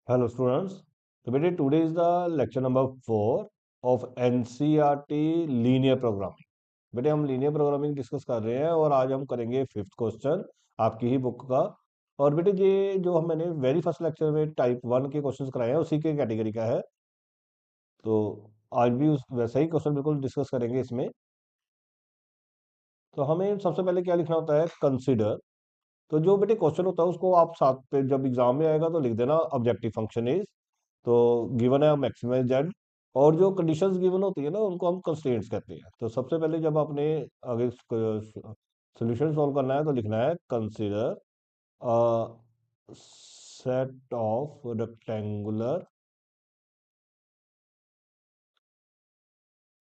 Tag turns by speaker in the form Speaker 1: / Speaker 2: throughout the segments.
Speaker 1: Hello students. तो बेटे today is the lecture number 4 of NCERT linear programming. बेटे हम लीनियर प्रोग्रामिंग डिस्कस कर रहे हैं और आज हम करेंगे फिफ्थ क्वेश्चन आपकी ही बुक का। और बेटे ये जो हम मैंने वेरी फर्स्ट लेक्चर में टाइप 1 के क्वेश्चंस कराए हैं उसी के कैटेगरी का है। तो आज भी उस वैसा ही क्वेश्चन बिल्कुल डिस्कस करेंगे इसमें। तो हमें सबसे पहले क्या लिखना होता है, कंसिडर। तो जो बेटे क्वेश्चन होता है उसको आप साथ पे जब एग्जाम में आएगा तो लिख देना ऑब्जेक्टिव फंक्शन इज। तो गिवन है मैक्सिमम जेड, और जो कंडीशंस गिवन होती है ना उनको हम कंस्ट्रेंट्स कहते हैं। तो सबसे पहले जब आपने आगे सोल्यूशन सॉल्व करना है तो लिखना है consider set of rectangular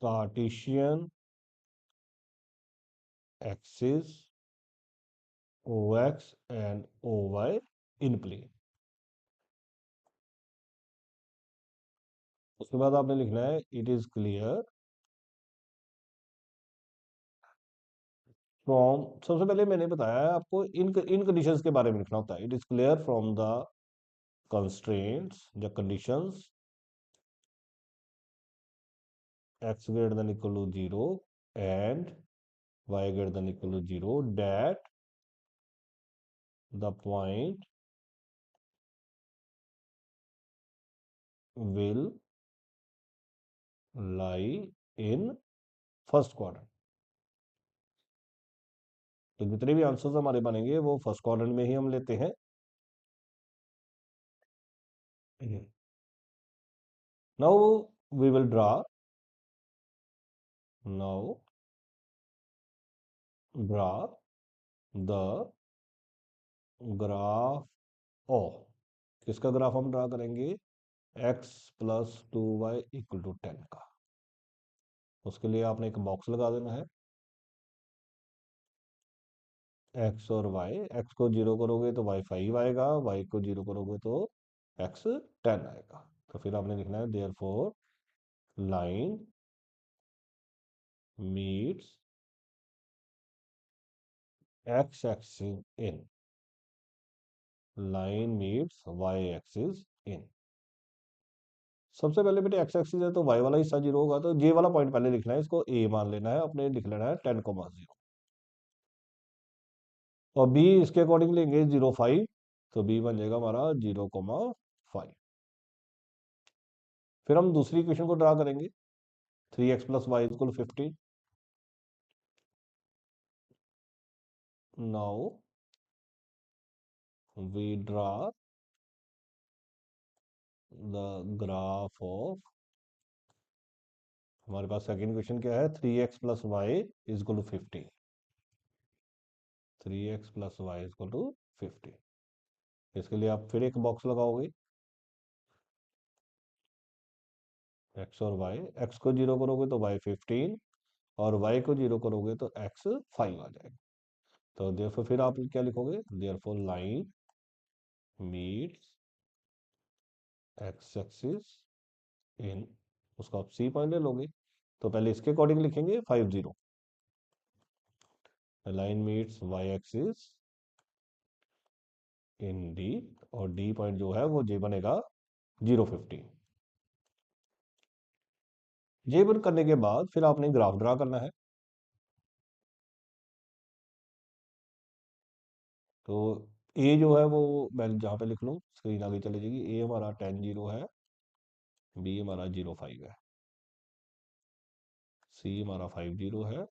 Speaker 1: cartesian axis O X and O Y in plane. उसके बाद आपने लिखना है इट इज क्लियर फ्रॉम। सबसे पहले मैंने बताया है आपको इन इन कंडीशंस के बारे में लिखना होता है। It is clear from the constraints the conditions x greater than equal to 0 and y greater than equal to 0 that the point will lie in first quadrant। तो जितने भी आंसर्स हमारे बनेंगे वो फर्स्ट क्वाड्रेंट में ही हम लेते हैं। Now we will draw now draw the graph O. किसका ग्राफ हम ड्रा करेंगे? x plus 2y equal to 10 का। उसके लिए आपने एक बॉक्स लगा देना है एक्स और वाई। एक्स को जीरो करोगे तो वाई 5 आएगा, वाई को जीरो करोगे तो एक्स 10 आएगा। तो फिर आपने लिखना है therefore line meets X axis in, line meets Y axis in. सबसे पहले बेटे एक्स एक्सिस है तो वाई वाला हिस्सा जीरो होगा, तो जे वाला पॉइंट पहले लिखना है, इसको ए मान लेना है, अपने लिख लेना है 10,0। और बी इसके अकॉर्डिंग लेंगे 0,5, तो बी बन जाएगा हमारा 0,5। फिर हम दूसरी इक्वेशन को ड्रा करेंगे 3x plus Y equal 15। Now we draw the graph of, हमारे पास सेकेंड क्वेश्चन क्या है, 3x plus Y is equal to 50। 3x plus Y is equal to 50। इसके लिए आप फिर एक बॉक्स लगाओगे x और y। x को जीरो करोगे तो y 15, और y को जीरो करोगे तो x 5 आ जाएगा। तो देयरफॉर फिर आप क्या लिखोगे, therefore line meets x axis इन, उसका आप सी पॉइंट ले लोगे। तो पहले इसके अकॉर्डिंग लिखेंगे 50, लाइन मीट्स y एक्सिस इन डी, और डी पॉइंट जो है वो जे बनेगा 0,15। जे बन करने के बाद फिर आपने ग्राफ ड्रा करना है। तो ए जो है वो मैं जहाँ पे लिख लूँ स्क्रीन आगे चली जाएगी। ए हमारा 10,0 है, बी हमारा 0,5 है, सी हमारा 50 है,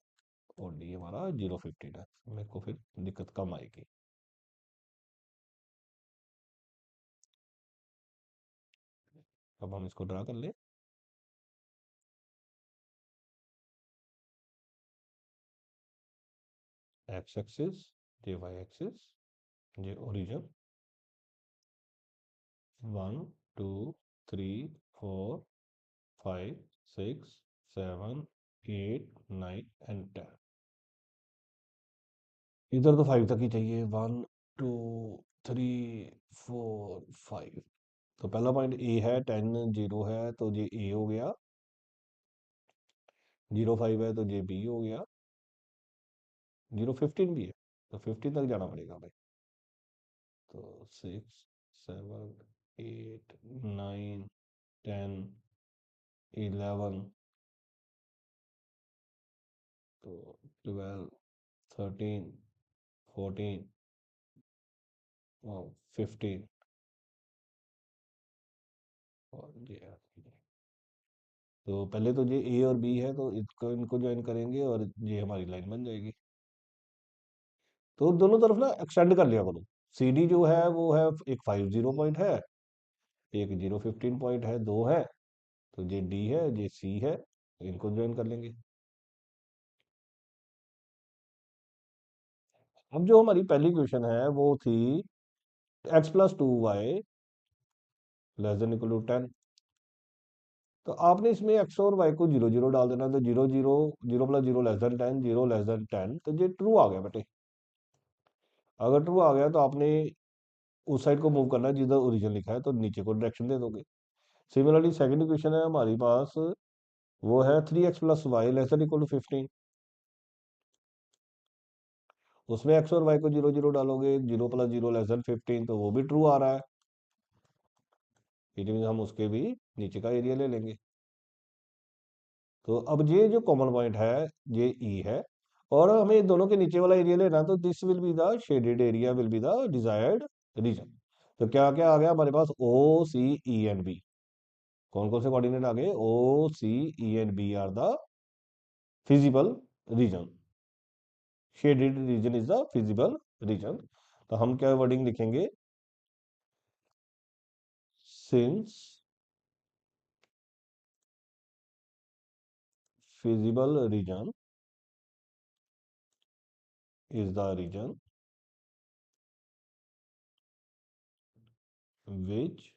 Speaker 1: और डी हमारा 0,15 है। मेरे को फिर दिक्कत कम आएगी। अब हम इसको ड्रा कर ले। एक्स एक्सिस, जे वाई एक्सिस, जे ओरिजिन 1 2 3 4 5 6 7 8 9 एंड 10। इधर तो 5 तक ही चाहिए, 1 2 3 4 5। तो पहला पॉइंट ए है, 10 0 है तो ये ए हो गया, 0,5 है तो ये बी हो गया, 0,15 भी है तो 15 तक जाना पड़ेगा भाई। तो 6 7 8 9 10 11 तो 12 13 14 और 15 और ये तो पहले तो ये ए और बी है तो इनको ज्वाइन करेंगे और ये हमारी लाइन बन जाएगी। तो दोनों तरफ ना एक्सटेंड कर लिया करो। सी डी जो है वो है एक 50 पॉइंट है, एक 015 पॉइंट है, दो है। तो ये डी है, ये सी है, इनको ज्वाइन कर लेंगे। अब जो हमारी पहली क्वेश्चन है वो थी x+2y less than equal to 10। तो आपने इसमें एक्स और वाई को जीरो जीरो डाल देना। तो zero zero, zero plus zero less than 10, zero less than 10, तो ये ट्रू आ गया बेटे। अगर ट्रू आ गया तो आपने उस साइड को मूव करना है जिधर ओरिजिन लिखा है, तो नीचे को डायरेक्शन दे दोगे। सिमिलरली सेकंड इक्वेशन है हमारी पास, वो है 3x+y less than equal to 15। उसमें एक्स और वाई को जीरो जीरो डालोगे, zero plus zero less than 15, तो वो भी ट्रू आ रहा है। इट मीन हम उसके भी नीचे का एरिया ले लेंगे। तो अब ये जो कॉमन पॉइंट है ये ई है, और हमें दोनों के नीचे वाला एरिया लेना, तो this will be the shaded area will be the desired region. तो क्या क्या आ गया हमारे पास, ओ सी ई एंड बी। कौन कौन से कोऑर्डिनेट आ गए, O C E and B are the feasible region. Shaded region is the feasible region. तो हम क्या वर्डिंग लिखेंगे, since feasible region is the region which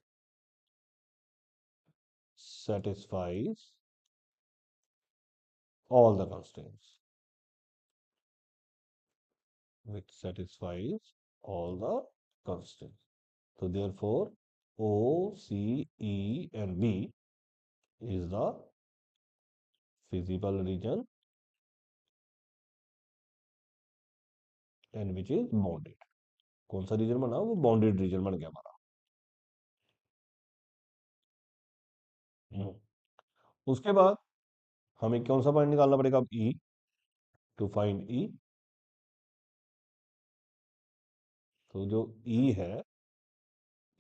Speaker 1: satisfies all the constraints, which satisfies all the constraints. So therefore O, C, E and B is the feasible region and which is bounded. कौन सा reason बना, वो bounded reason बन गया हमारा। उसके बाद हमें कौन सा पॉइंट निकालना पड़ेगा, अब ई, टू फाइंड ई। तो जो ई है,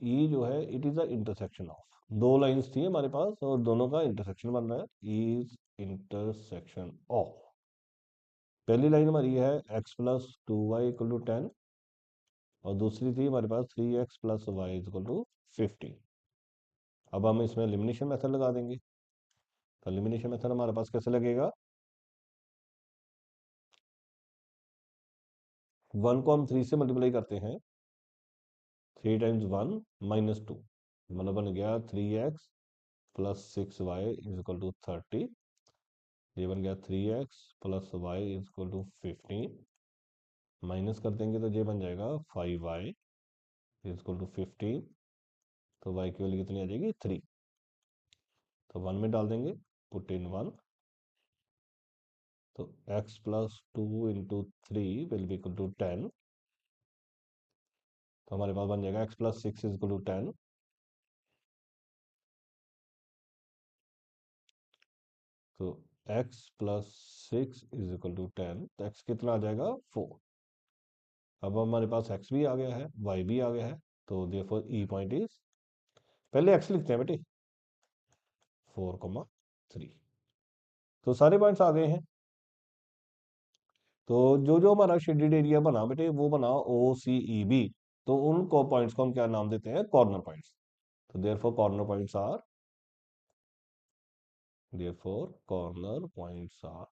Speaker 1: ई जो है it is the intersection of दो लाइंस थी हमारे पास और दोनों का इंटरसेक्शन बन रहा है, इज इंटरसेक्शन ऑफ। पहली लाइन हमारी है x+2y इक्वल टू 10, और दूसरी थी हमारे पास 3x+y इक्वल टू 15। अब हम इसमें एलिमिनेशन मेथड लगा देंगे। तो एलिमिनेशन मेथड हमारे पास कैसे लगेगा, 1 को हम 3 से मल्टीप्लाई करते हैं, 3 टाइम्स 1 -2, मतलब बन गया 3x+6y इज इक्वल टू 30। ये बन गया 3x+y is equal to 15। Minus कर देंगे तो ये बन जाएगा 5y इज इक्वल टू 15। तो y की वैल्यू कितनी आ जाएगी, 3। तो 1 में डाल देंगे, पुट इन 1। तो x+2 into 3 will be equal to 10। तो हमारे पास बन जाएगा x+6 इज इक्वल टू 10। तो x+6 इज इक्वल टू 10, तो x कितना आ जाएगा, 4। अब हमारे पास x भी आ गया है, y भी आ गया है, तो देयरफॉर ई पॉइंट इज, पहले x लिखते हैं बेटे, 4,3। तो सारे पॉइंट्स आ गए हैं। तो जो जो हमारा शेडेड एरिया बना बेटे वो बना ओ सी ई बी। तो उन को पॉइंट्स को हम क्या नाम देते हैं, कॉर्नर पॉइंट्स। तो therefore corner points are, therefore corner points are,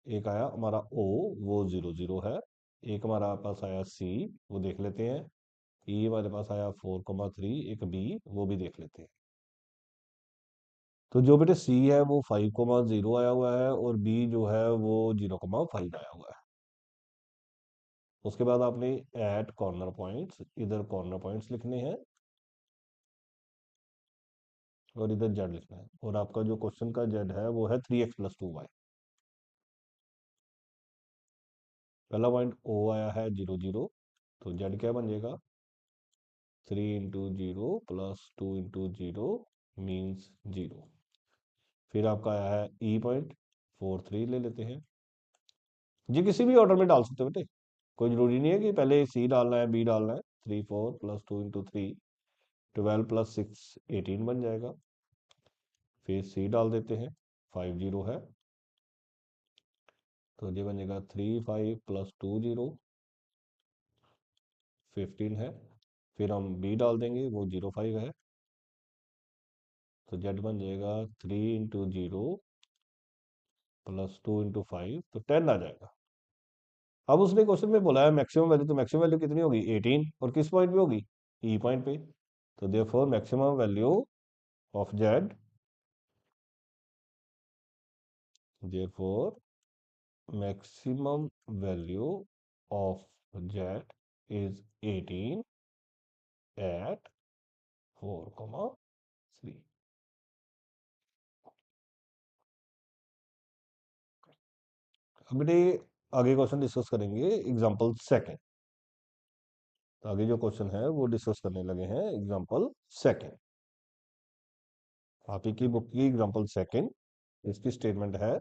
Speaker 1: एक आया हमारा ओ, वो 0 0 है। एक हमारा पास आया सी, वो देख लेते हैं। ई हमारे पास आया 4,3, एक बी, वो भी देख लेते हैं। तो जो बेटे सी है वो 5,0 आया हुआ है, और बी जो है वो 0,5 आया हुआ है। उसके बाद आपने एट कॉर्नर पॉइंट्स, इधर कॉर्नर पॉइंट्स लिखने हैं और इधर जेड लिखना है। और आपका जो क्वेश्चन का जेड है वो है 3x+2y। पहला पॉइंट ओ आया है 0 0, तो जेड क्या बन जाएगा, 3 × 0 + 2 × 0 मीन्स 0। फिर आपका आया है ई पॉइंट, 4 3 ले लेते हैं। जी किसी भी ऑर्डर में डाल सकते हो बेटे, कोई जरूरी नहीं है कि पहले सी डालना है बी डालना है। 3 4 + 2 × 3 12 + 6 18 बन जाएगा। फिर सी डाल देते हैं, 5 0 है तो ये बनेगा 3 5 + 2 0 15 है। फिर हम बी डाल देंगे, वो 0 5 है तो जेड बन जाएगा 3 × 0 + 2 × 5 तो 10 आ जाएगा। अब उसने क्वेश्चन में बोला है मैक्सिमम वैल्यू, तो मैक्सिमम वैल्यू कितनी होगी 18, और किस पॉइंट पे होगी ई पॉइंट पे। तो therefore maximum value of Z, therefore maximum value of z is 18 at 4, 3। अब बेटे आगे क्वेश्चन डिस्कस करेंगे एग्जांपल सेकंड। तो आगे जो क्वेश्चन है वो डिस्कस करने लगे हैं एग्जांपल सेकंड। आप ही की बुक की एग्जांपल सेकंड, इसकी स्टेटमेंट है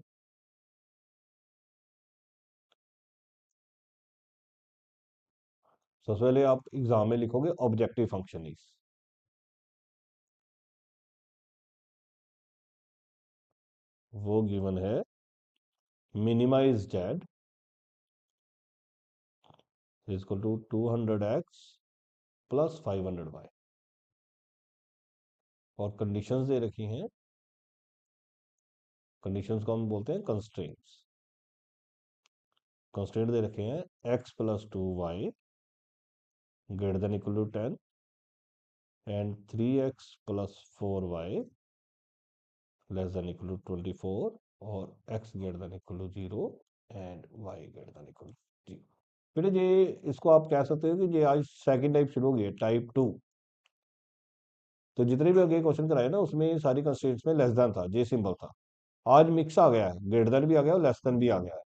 Speaker 1: सबसे पहले आप एग्जाम में लिखोगे ऑब्जेक्टिव फंक्शन इज, वो गिवन है minimize Z is equal to 200x + 500y, और कंडीशंस दे रखी हैं। कंडीशंस को हम बोलते हैं कंस्ट्रेंट्स। कंस्ट्रेंट दे रखे हैं x + 2y > 10 and 3x + 4y < 24, और x > 0 एंड y > 0। बेटे ये इसको आप कह सकते हो कि ये आज सेकंड टाइप शुरू हो गई है, टाइप 2। तो जितने भी आगे क्वेश्चन कराए ना उसमें सारी कंस्ट्रेंट्स में लेस देन था, जे सिंबल था। आज मिक्स आ गया है, ग्रेटर देन भी आ गया और लेस देन भी आ गया है।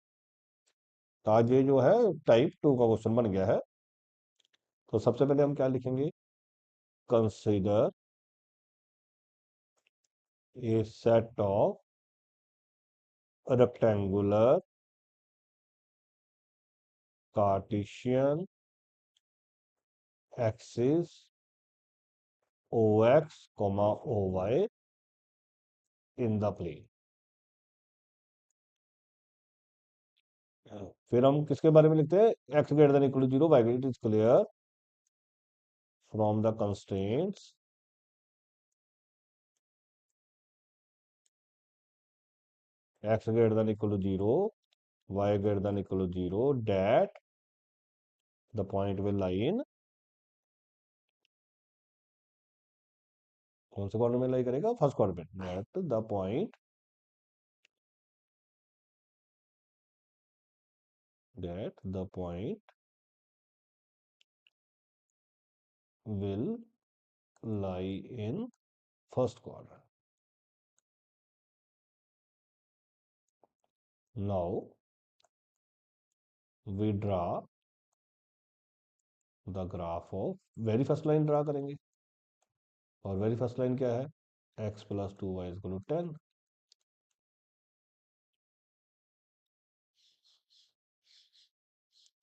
Speaker 1: तो आज ये जो है टाइप 2 का क्वेश्चन बन गया है। तो सबसे पहले हम क्या लिखेंगे, consider a set of rectangular Cartesian axis OX, OY in the plane। फिर हम किसके बारे में लिखते हैं, x > 0 y, it is clear from the constraints x > 0 y > 0 that the point will lie in, कौन से क्वाड्रेंट में लाई करेगा, first quadrant. That the point, that the point will lie in first quadrant। Now we draw the graph of, very first line draw करेंगे, और very first line क्या है, x + 2y = 10।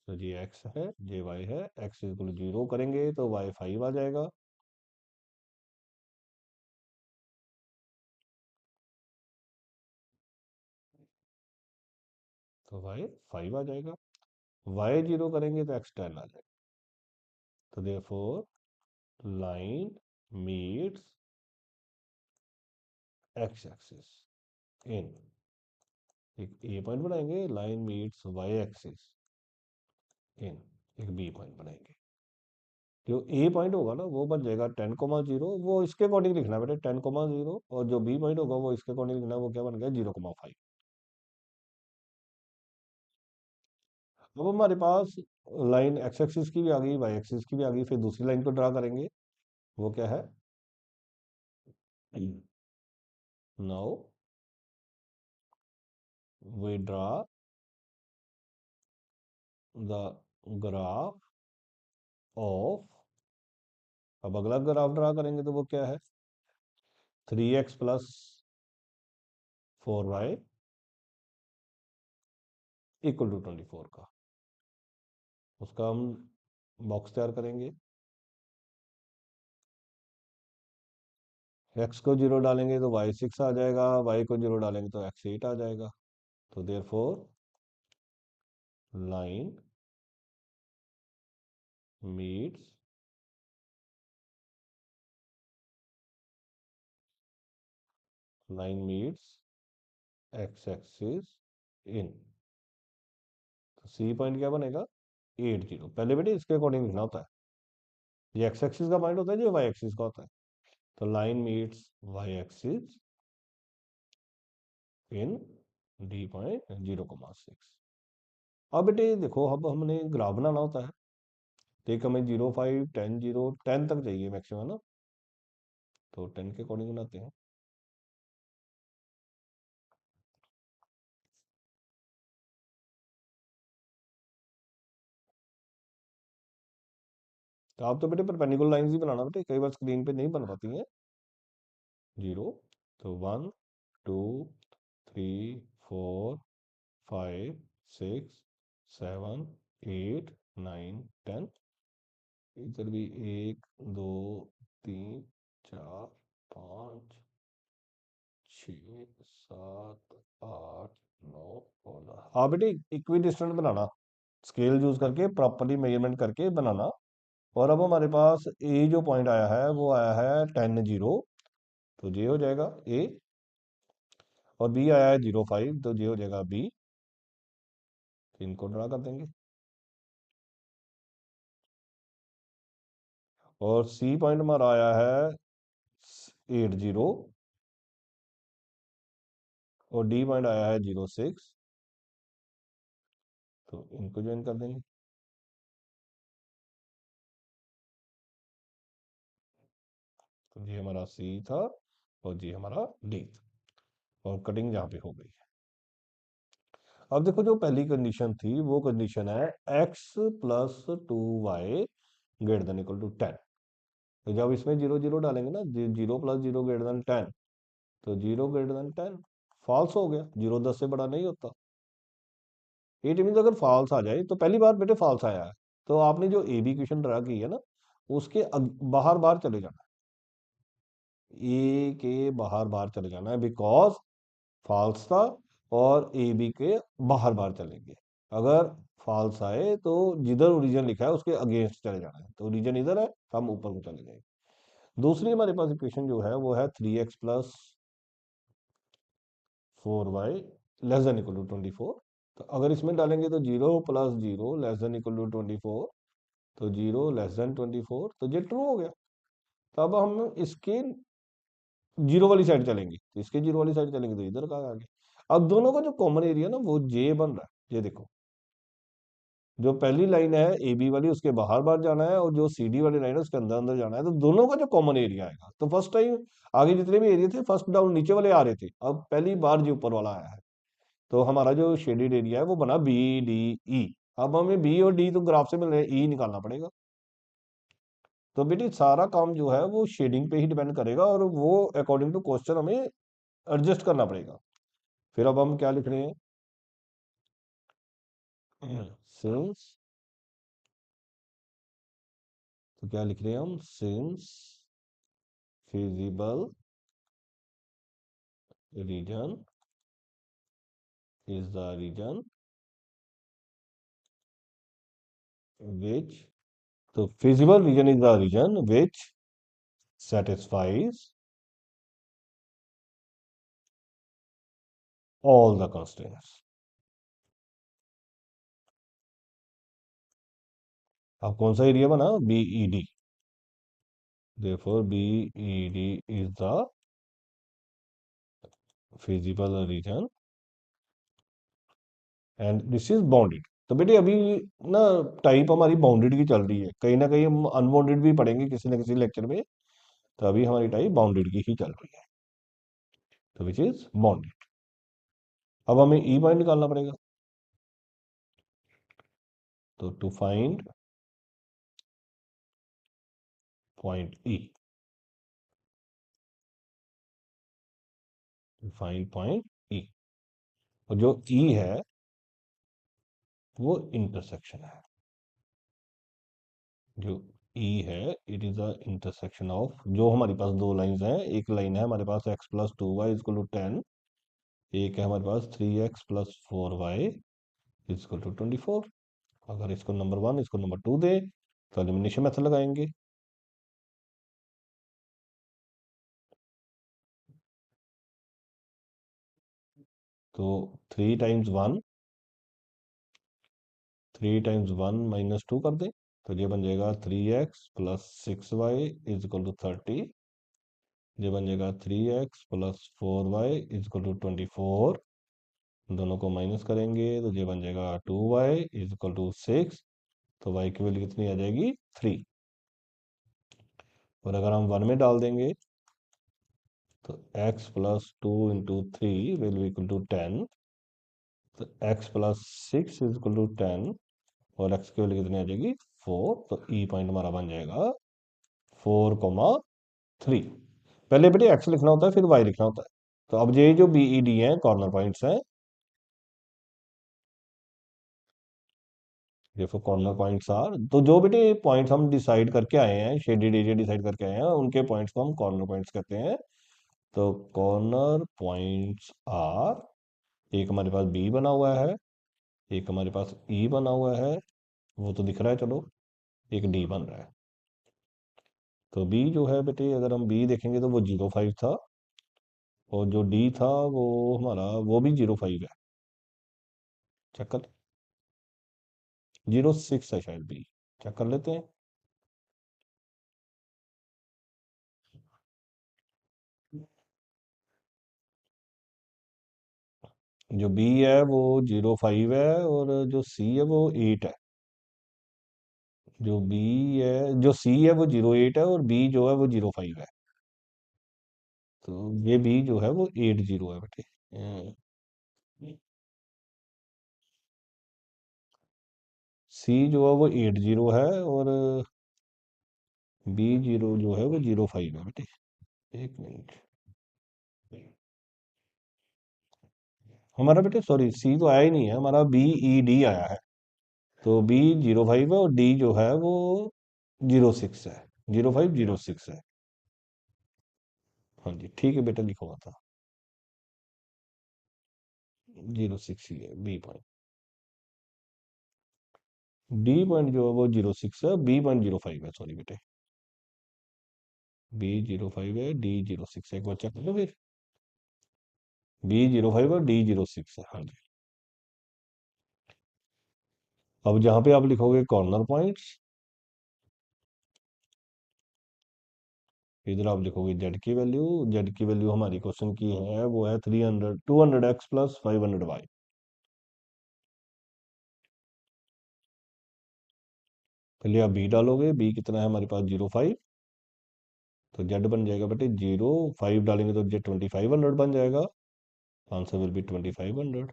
Speaker 1: तो ये x है, ये y है, x = 0 करेंगे तो y 5 आ जाएगा। तो y 5 आ जाएगा, y 0 करेंगे तो x 10 आ जाएगा। तो therefore line meets x axis इन, एक ए पॉइंट बनाएंगे, लाइन मीट्स y एक्सिस इन, एक बी पॉइंट बनाएंगे। जो ए पॉइंट होगा ना वो बन जाएगा 10, 0, वो इसके अकॉर्डिंग लिखना है बेटे 10, 0, और जो बी पॉइंट होगा वो इसके अकॉर्डिंग लिखना है, वो क्या बन गया 0, 5। अब हमारे पास लाइन एक्स एक्सिस की भी आ गई, वाई एक्सिस की भी आ गई, फिर दूसरी लाइन को ड्रा करेंगे, वो क्या है, now we draw the graph of अब अगला ग्राफ ड्रा करेंगे तो वो क्या है, 3x plus 4y equal to 24 का। उसका हम बॉक्स तैयार करेंगे। x को 0 डालेंगे तो y 6 आ जाएगा, y को 0 डालेंगे तो x 8 आ जाएगा। तो therefore line meets x axis इन। तो सी पॉइंट क्या बनेगा, 80। पहले बेटे इसके अकॉर्डिंग लिखना होता है, ये x एक्सिस का पॉइंट होता है, जो y एक्सिस का होता है। तो लाइन मीट्स y एक्सिस इन D.0,6। अब बेटे देखो, अब हमने ग्राफ बनाना होता है, तो एक हमें 0, 5, 10, 10 तक चाहिए मैक्सिमम ना, तो 10 के अकॉर्डिंग बनाते हैं। तो आप तो बेटे परपेंडिकुलर लाइंस ही बनाना बेटे, कई बार स्क्रीन पे नहीं बन पाती हैं। 0, तो 1, 2, 3, 4, 5, 6, 7, 8, 9, 10। इधर भी 1, 2, 3, 4, 5, 6, 7, 8, 9 और 10। हाँ बेटे इक्वी डिस्टेंट बनाना, स्केल यूज करके प्रॉपरली मेजरमेंट करके बनाना। और अब हमारे पास ए जो पॉइंट आया है वो आया है 10, 0, तो ये हो जाएगा ए। और बी आया है 0, 5, तो ये हो जाएगा बी। तो इनको ड्रा कर देंगे। और सी पॉइंट हमारा आया है 8, 0, और डी पॉइंट आया है 0, 6, तो इनको ज्वाइन कर देंगे। तो ये हमारा सी था और ये हमारा डी था, और कटिंग यहाँ पे हो गई है। अब देखो जो पहली कंडीशन थी वो कंडीशन है x plus 2y greater than equal to 10। तो जब इसमें 0, 0 डालेंगे ना, 0 प्लस 0 ग्रेटर देन 10, तो 0 ग्रेटर देन 10 फॉल्स हो गया, 0 10 से बड़ा नहीं होता। इट मीन अगर फॉल्स आ जाए, तो पहली बार बेटे फॉल्स आया है, तो आपने जो ए बी क्वेश्चन ड्रा की है ना, उसके बाहर बाहर चले जाना है, ए के बाहर बाहर चले जाना है, बिकॉज फॉल्स था, और ए बी के बाहर बाहर चलेंगे। अगर फॉल्स आए तो जिधर ओरिजिन लिखा है उसके अगेंस्ट चले जाना है, तो ओरिजिन इधर है, हम ऊपर को चले जाएंगे। दूसरी हमारे पास इक्वेशन जो है वो है 3x plus 4y less than equal to 24। तो अगर इसमें डालेंगे तो 0 plus 0 less than equal to 24, तो 0 लेस देन 24, तो ये ट्रू हो गया। तो अब हम इसके जीरो वाली साइड चलेंगे, तो इसके जीरो वाली साइड चलेंगे तो इधर का आगे। अब दोनों का जो कॉमन एरिया ना वो जे बन रहा है, ये देखो, जो पहली लाइन है ए बी वाली उसके बाहर बाहर जाना है, और जो सी डी वाली लाइन है उसके अंदर अंदर जाना है, तो दोनों का जो कॉमन एरिया आएगा। तो फर्स्ट टाइम आगे जितने भी एरिया थे फर्स्ट डाउन नीचे वाले आ रहे थे, अब पहली बार जो ऊपर वाला आया है, तो हमारा जो शेडेड एरिया है वो बना बी डी ई। अब हमें बी और डी तो ग्राफ से मिल रहे हैं, ई निकालना पड़ेगा। तो बेटी सारा काम जो है वो शेडिंग पे ही डिपेंड करेगा, और वो अकॉर्डिंग टू क्वेश्चन हमें एडजस्ट करना पड़ेगा। फिर अब हम क्या लिख रहे हैं, सिंस, तो क्या लिख रहे हैं हम, since feasible region is the region which, so feasible region is the region which satisfies all the constraints. अब कौन सा एरिया बना, B.Ed, therefore BED is the feasible region and this is bounded। तो बेटे अभी ना टाइप हमारी bounded की चल रही है, कहीं ना कहीं हम अनबाउंडेड भी पढ़ेंगे किसी न किसी लेक्चर में, तो अभी हमारी टाइप बाउंडेड की ही चल रही है, तो विच इज बाउंडेड। अब हमें ई पॉइंट निकालना पड़ेगा, तो to find point E, find point E. और जो ई है वो इंटरसेक्शन है, जो ई है it is the intersection of, जो हमारे पास दो लाइंस हैं, एक लाइन है हमारे पास x plus 2y is equal to 10, एक है हमारे पास 3x plus 4y equal to 24। अगर इसको नंबर 1 इसको नंबर 2 दे तो एलिमिनेशन मेथड लगाएंगे। तो 3 टाइम्स 1, 3 टाइम्स 1 माइनस 2 कर दें तो ये बन जाएगा 3x plus 6y equal to 30। ये बन जाएगा 3x plus 4y equal to 24। दोनों को माइनस करेंगे तो ये बन जाएगा 2y इजक्वल टू 6। तो y की वैल्यू कितनी आ जाएगी 3। और अगर हम 1 में डाल देंगे तो x plus 2 into 3 will be equal to 10। तो x प्लस 6 इजक्वल टू 10 और x की वैल्यू कितनी आ जाएगी 4। तो ई पॉइंट हमारा बन जाएगा 4,3। पहले बेटे x लिखना होता है फिर y लिखना होता है। तो अब ये जो बी ई डी है कॉर्नर पॉइंट्स हैं, ये फॉर कॉर्नर पॉइंट्स आर, तो जो बेटे पॉइंट्स हम डिसाइड करके आए हैं, शेडेड एरिया डिसाइड करके आए हैं, उनके पॉइंट्स को हम कॉर्नर पॉइंट्स कहते हैं। तो कॉर्नर पॉइंट्स आर, एक हमारे पास बी बना हुआ है, एक हमारे पास ई बना हुआ है, वो तो दिख रहा है, चलो एक डी बन रहा है। तो बी जो है बेटे अगर हम बी देखेंगे तो वो 0,5 था, और जो डी था वो हमारा वो भी 0,5 है। चेक कर, 0,6 है शायद बी, चेक कर लेते हैं। जो बी है वो 0,5 है और जो सी है वो 8 है। जो बी है जो सी है वो 0,8 है और बी जो है वो 0,5 है। तो ये बी जो है वो 80 है बेटे। सी जो है वो 80 है और बी जीरो जो है वो 0,5 है बेटे। एक मिनट, हमारा बेटे सॉरी सी तो आया ही नहीं है, हमारा बी ई डी आया है। तो बी 0,5 है और डी जो है वो 0,6 है, 0,5 0,6 है। हाँ जी ठीक है बेटा, लिखो था 0,6 ही है बी पॉइंट। डी पॉइंट जो है वो 0,6 है, बी पॉइंट 0,5 है, सॉरी बेटे, बी 0,5 है, डी 0,6 है। एक बार चेक कर लो फिर, बी 0,5 और डी 0,6 है। हाँ जी। अब जहां पे आप लिखोगे कॉर्नर पॉइंट्स, इधर आप लिखोगे जेड की वैल्यू। जेड की वैल्यू हमारी क्वेश्चन की है वो है 200x प्लस 500y। पहले आप बी डालोगे, बी कितना है हमारे पास 0,5, तो जेड बन जाएगा बेटे 0,5 डालेंगे तो जेड 2,500 बन जाएगा। Answer will be 2,500।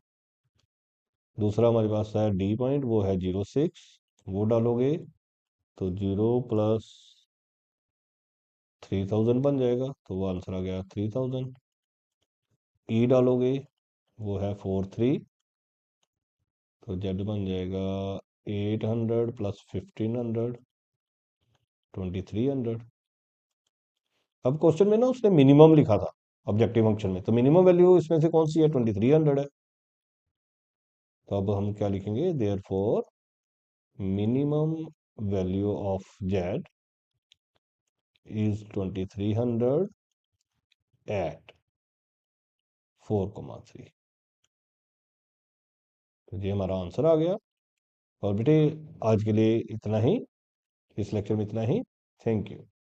Speaker 1: दूसरा हमारे पास है डी पॉइंट, वो है 0,6, वो डालोगे तो 0 प्लस 3,000 बन जाएगा, तो वो आंसर आ गया 3,000। ई डालोगे वो है 4,3, तो जेड बन जाएगा 800 प्लस 1,500 2,300। अब क्वेश्चन में ना उसने मिनिमम लिखा था ऑब्जेक्टिव फंक्शन में, तो मिनिमम वैल्यू इसमें से कौन सी है 2,300 है। तो अब हम क्या लिखेंगे, there for minimum value of Z is 2,300 at 4,3। तो ये हमारा आंसर आ गया। और बेटे आज के लिए इतना ही, इस लेक्चर में इतना ही। Thank you.